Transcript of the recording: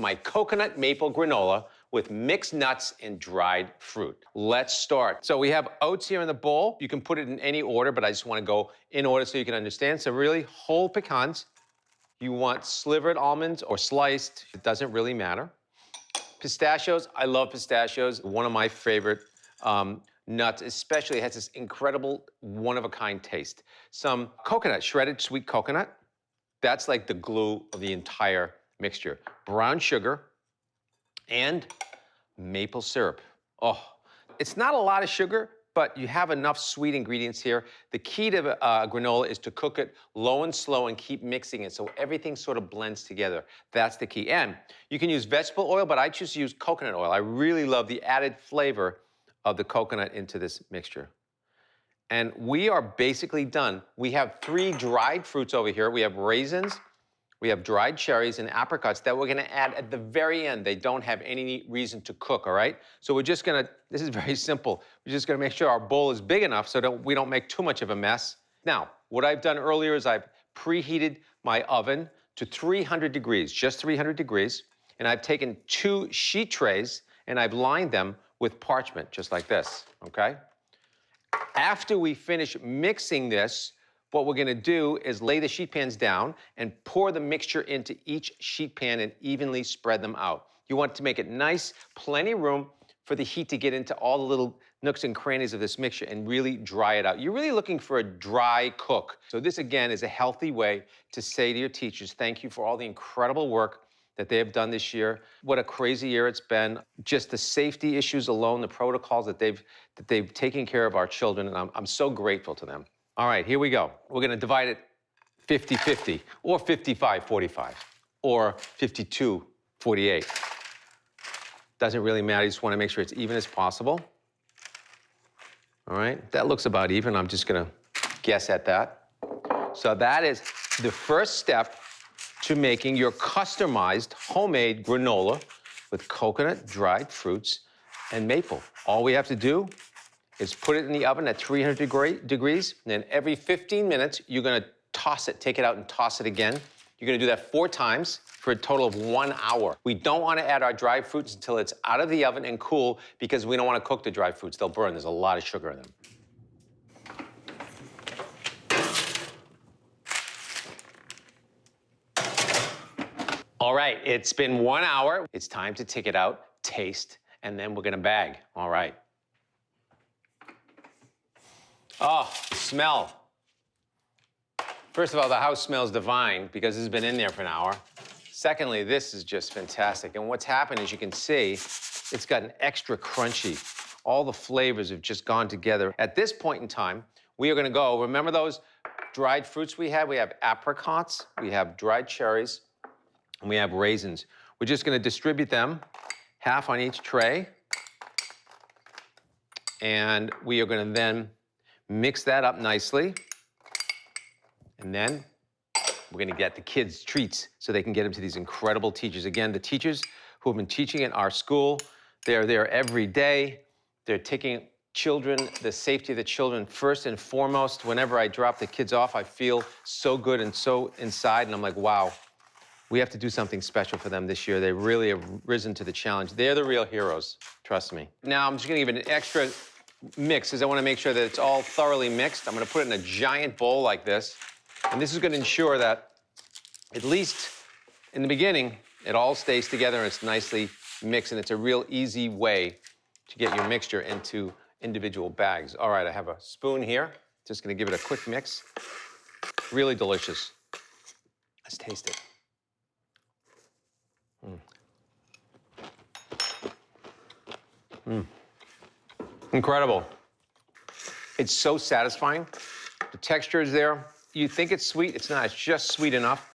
my coconut maple granola with mixed nuts and dried fruit. Let's start. So we have oats here in the bowl. You can put it in any order, but I just want to go in order so you can understand. So really whole pecans. You want slivered almonds or sliced. It doesn't really matter. Pistachios, I love pistachios. One of my favorite nuts, especially. It has this incredible one-of-a-kind taste. Some coconut, shredded sweet coconut. That's like the glue of the entire mixture. Brown sugar and maple syrup. Oh, it's not a lot of sugar, but you have enough sweet ingredients here. The key to granola is to cook it low and slow and keep mixing it so everything sort of blends together. That's the key. And you can use vegetable oil, but I choose to use coconut oil. I really love the added flavor of the coconut into this mixture. And we are basically done. We have 3 dried fruits over here. We have raisins, we have dried cherries and apricots that we're gonna add at the very end. They don't have any reason to cook, all right? So we're just gonna, this is very simple. We're just gonna make sure our bowl is big enough so that we don't make too much of a mess. Now, what I've done earlier is I've preheated my oven to 300 degrees, just 300 degrees, and I've taken 2 sheet trays and I've lined them with parchment, just like this, okay? After we finish mixing this, what we're gonna do is lay the sheet pans down and pour the mixture into each sheet pan and evenly spread them out. You want to make it nice, plenty of room for the heat to get into all the little nooks and crannies of this mixture and really dry it out. You're really looking for a dry cook. So this, again, is a healthy way to say to your teachers, thank you for all the incredible work that they have done this year. What a crazy year it's been. Just the safety issues alone, the protocols that they've taken care of our children, and I'm so grateful to them. All right, here we go. We're gonna divide it 50-50, or 55-45, or 52-48. Doesn't really matter, you just wanna make sure it's even as possible. All right, that looks about even. I'm just gonna guess at that. So that is the first step to making your customized homemade granola with coconut, dried fruits, and maple. All we have to do is put it in the oven at 300 degrees, and then every 15 minutes, you're gonna toss it, take it out and toss it again. You're gonna do that 4 times for a total of 1 hour. We don't wanna add our dried fruits until it's out of the oven and cool because we don't wanna cook the dried fruits. They'll burn, there's a lot of sugar in them. All right, it's been 1 hour. It's time to take it out, taste, and then we're gonna bag. All right. Oh, smell. First of all, the house smells divine because it's been in there for an hour. Secondly, this is just fantastic. And what's happened, as you can see, it's gotten extra crunchy. All the flavors have just gone together. At this point in time, we are gonna go, remember those dried fruits we had? We have apricots, we have dried cherries, and we have raisins. We're just gonna distribute them, half on each tray. And we are gonna then mix that up nicely. And then we're gonna get the kids treats so they can get them to these incredible teachers. Again, the teachers who have been teaching at our school, they're there every day. They're taking children, the safety of the children first and foremost. Whenever I drop the kids off, I feel so good and so inside, and I'm like, wow. We have to do something special for them this year. They really have risen to the challenge. They're the real heroes, trust me. Now, I'm just gonna give it an extra mix because I wanna make sure that it's all thoroughly mixed. I'm gonna put it in a giant bowl like this. And this is gonna ensure that, at least in the beginning, it all stays together and it's nicely mixed, and it's a real easy way to get your mixture into individual bags. All right, I have a spoon here. Just gonna give it a quick mix. Really delicious. Let's taste it. Incredible. It's so satisfying. The texture is there. You think it's sweet, it's not. It's just sweet enough.